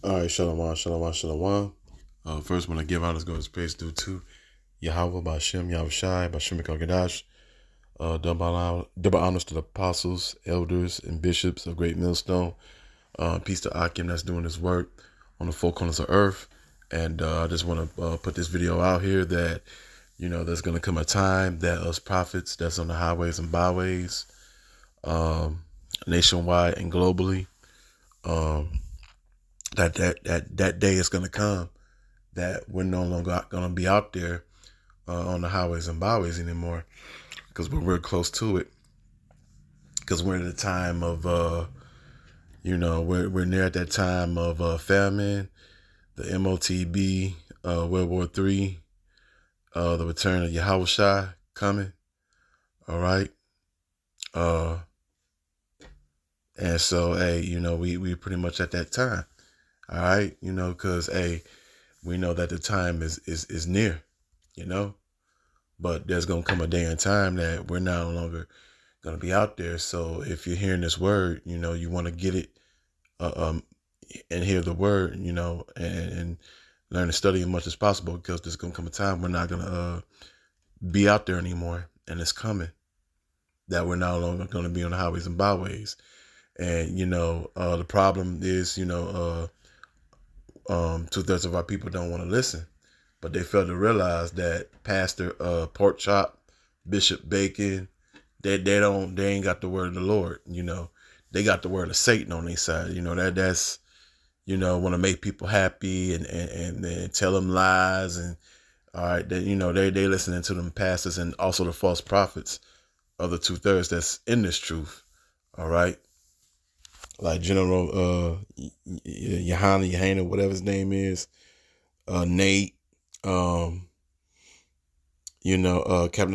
All right, shalom, shalom, shalom. First, when I give honors, goes praise due to Yahweh, Bashem, Yahushai, Bashem, Kagadash. Double honors to the apostles, elders, and bishops of Great Millstone. Peace to Akim that's doing his work on the four corners of earth. And I just want to put this video out here that, there's going to come a time that us prophets that's on the highways and byways, nationwide and globally, that day is going to come that we're no longer going to be out there on the highways and byways anymore, because we're real close to it, because we're in a time of we're near at that time of famine, the MOTB, World War III, the return of Yahushai coming. All right. And so, we pretty much at that time. All right. Because, we know that the time is near, but there's going to come a day and time that we're no longer going to be out there. So if you're hearing this word, you want to get it, and hear the word, and learn to study as much as possible, because there's going to come a time we're not going to be out there anymore. And it's coming that we're no longer going to be on the highways and byways. And, the problem is, 2/3 of our people don't want to listen, but they fail to realize that Pastor Pork Chop, Bishop Bacon, they ain't got the word of the Lord. They got the word of Satan on their side. That's want to make people happy and tell them lies. And all right, they listening to them pastors and also the false prophets of the 2/3 that's in this truth. All right. Like General Yohana, whatever his name is, Nate, Captain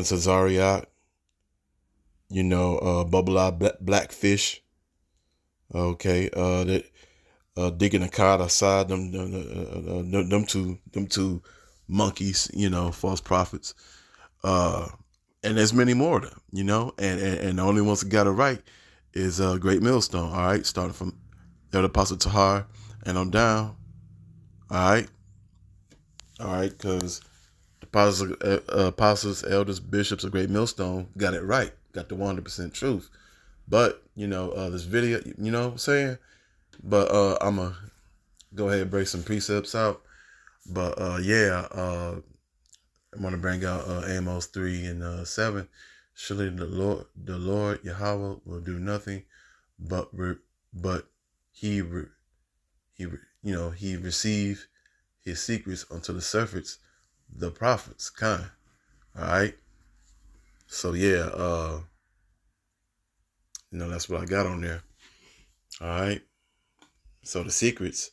Cesariot, Bubble Eye Blackfish, okay, that digging a card outside them two monkeys, false prophets, and there's many more of them, and the only ones that got it right is Great Millstone. All right, starting from Elder Apostle Tahar and on down. All right, because the apostles, elders, bishops of Great Millstone got it right, got the 100% truth. But this video, what I'm saying. But I'm gonna go ahead and break some precepts out. But I'm gonna bring out Amos 3:7. Surely the Lord Yahweh will do nothing, but he receive his secrets unto the surface, the prophets kind. All right. So that's what I got on there. All right. So the secrets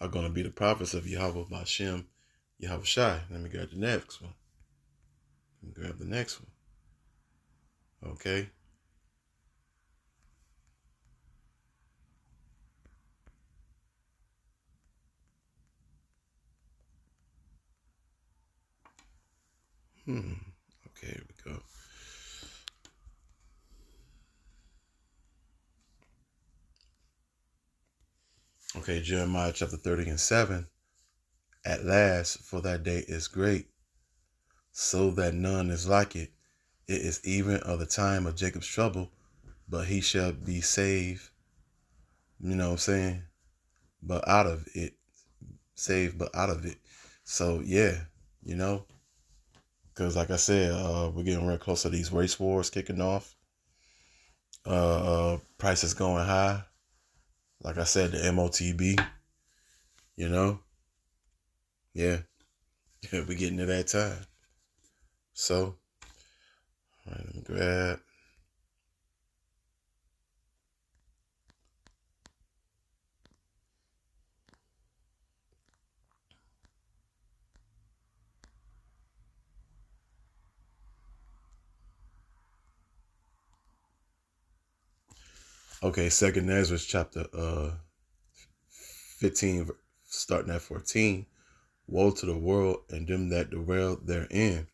are going to be the prophets of Yahweh, Bashem, Yahushai. Let me grab the next one. Okay. Okay, here we go. Okay, Jeremiah chapter 30:7. At last, for that day is great, so that none is like it. It is even of the time of Jacob's trouble, but he shall be saved. You know what I'm saying? But out of it. Saved, but out of it. So, because like I said, we're getting real close to these race wars kicking off. Prices going high. Like I said, the MOTB, yeah, we're getting to that time. So, all right, let me grab. Okay, 2nd Ezra chapter 15, starting at 14. Woe to the world and them that dwell therein.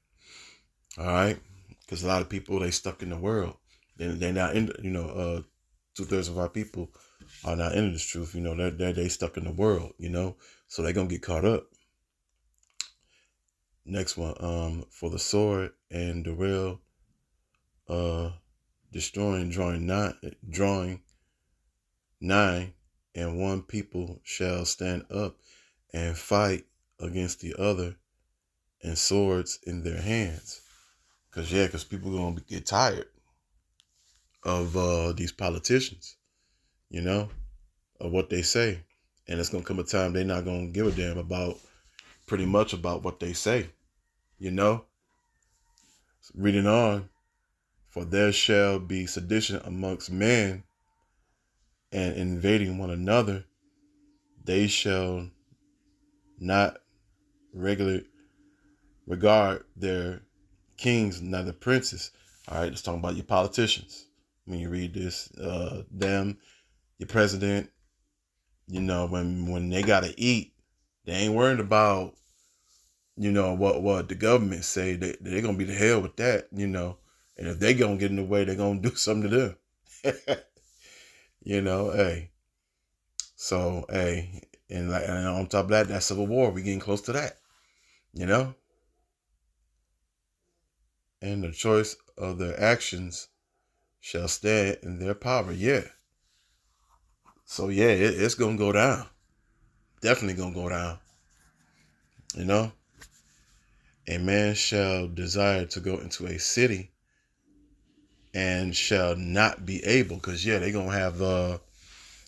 All right, because a lot of people, they stuck in the world. They're not in. 2/3 of our people are not in this truth. They stuck in the world, so they're going to get caught up. Next one, for the sword and the rail, drawing nine, and one people shall stand up and fight against the other, and swords in their hands. Because people are going to get tired of these politicians, of what they say. And it's going to come a time they're not going to give a damn about pretty much about what they say, Reading on, for there shall be sedition amongst men, and invading one another. They shall not regularly regard their kings, neither princes. All right, let's talk about your politicians. When you read this, them, your president, when they gotta eat, they ain't worried about, what the government say. They're gonna be the hell with that, And if they gonna get in the way, they're gonna do something to them. Hey. So, hey, and on top of that civil war, we getting close to that, And the choice of their actions shall stand in their power. Yeah. So yeah, it's gonna go down. Definitely gonna go down. A man shall desire to go into a city and shall not be able, because they're gonna have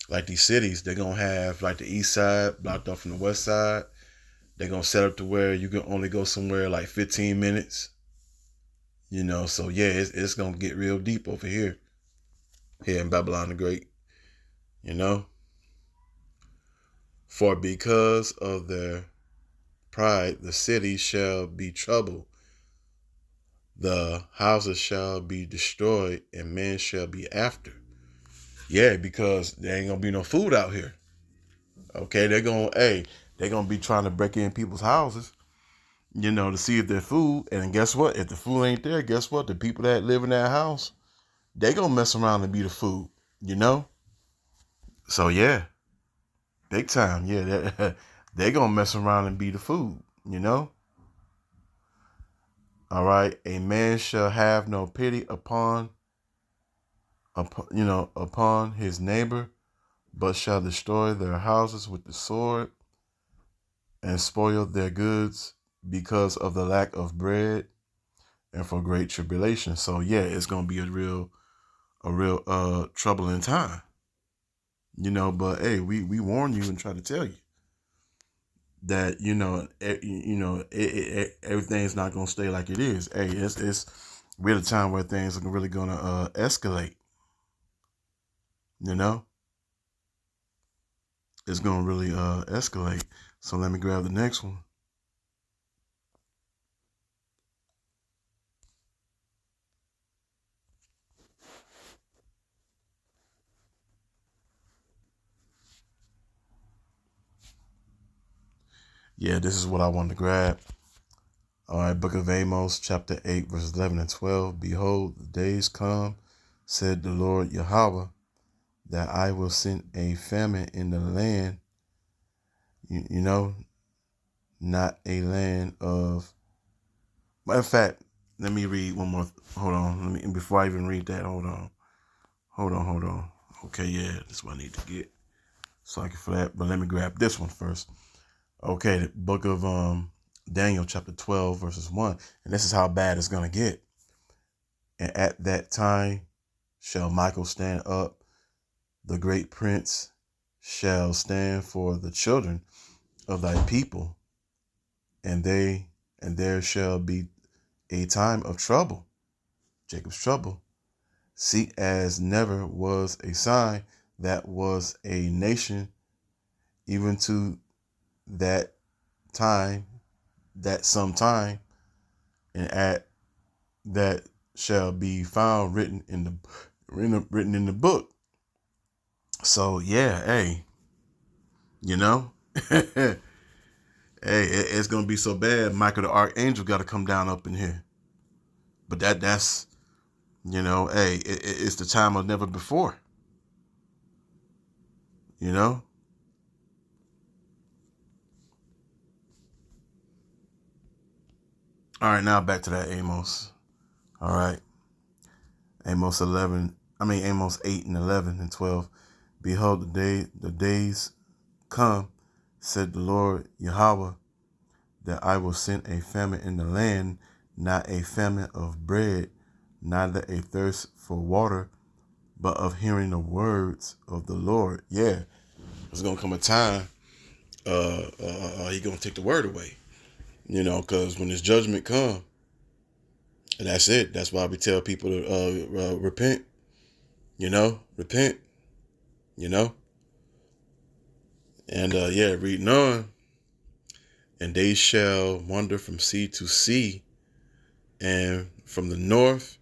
like these cities, they're gonna have like the east side blocked off from the west side. They're gonna set up to where you can only go somewhere like 15 minutes. So yeah, it's gonna get real deep over here in Babylon the Great. For because of their pride, the city shall be troubled, the houses shall be destroyed, and men shall be after. Yeah, because there ain't gonna be no food out here. Okay, they're gonna be trying to break in people's houses, to see if there's food. And guess what? If the food ain't there, guess what? The people that live in that house, they gonna mess around and be the food, So yeah, big time. Yeah, they gonna mess around and be the food, All right, a man shall have no pity upon his neighbor, but shall destroy their houses with the sword and spoil their goods because of the lack of bread and for great tribulation. So yeah, it's gonna be a real troubling time. But hey, we warn you and try to tell you that everything's not gonna stay like it is. Hey, it's we're at a time where things are really gonna escalate. It's gonna really escalate. So let me grab the next one. Yeah, this is what I wanted to grab. All right, Book of Amos, chapter 8, verses 11 and 12. Behold, the days come, said the Lord Yahweh, that I will send a famine in the land, not a land of... Matter of fact, let me read one more. Hold on. Before I even read that, hold on. Okay, yeah, that's what I need to get. Sorry for that, but let me grab this one first. Okay, the book of Daniel, chapter 12, verses 1. And this is how bad it's going to get. And at that time shall Michael stand up, the great prince shall stand for the children of thy people, and there shall be a time of trouble, Jacob's trouble. See, as never was a sign that was a nation, even to that time, that sometime, and at that shall be found written in the book. So yeah, hey, hey, it's gonna be so bad. Michael the archangel got to come down up in here. But that's hey, it's the time of never before. You know? All right, now back to that Amos. All right. Amos 8 and 11 and 12. Behold, the days come, said the Lord Yahweh, that I will send a famine in the land, not a famine of bread, neither a thirst for water, but of hearing the words of the Lord. Yeah, there's gonna come a time, he gonna take the word away. You know, because when his judgment come, and that's it. That's why we tell people to repent. You know, repent. You know, and reading on, and they shall wander from sea to sea, and from the north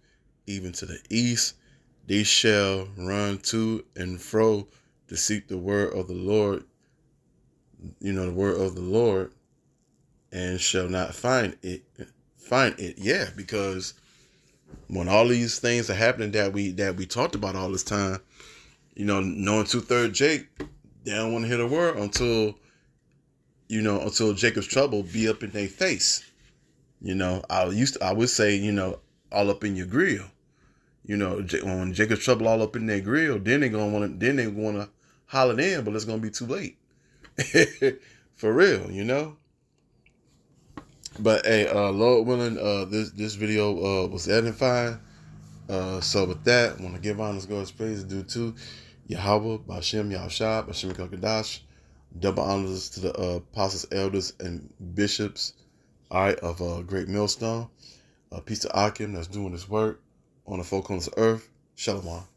even to the east, they shall run to and fro to seek the word of the Lord. You know, the word of the Lord, and shall not find it. Find it, yeah, because when all these things are happening that we talked about all this time, you know, knowing 2/3 Jake, they don't want to hear the word until Jacob's trouble be up in their face. You know, I would say, you know, all up in your grill. You know, when Jacob's trouble all up in their grill, then they're going to holler in, but it's gonna be too late. For real, you know. But hey, Lord willing, this video was edifying. So with that, I want to give honors, God's praise due to Yahweh, Bashem, Yahushua, Bashem Kakadash. Double honors to the apostles, elders, and bishops, all right, of Great Millstone. Peace to Akim that's doing this work on the four corners of earth. Shalom.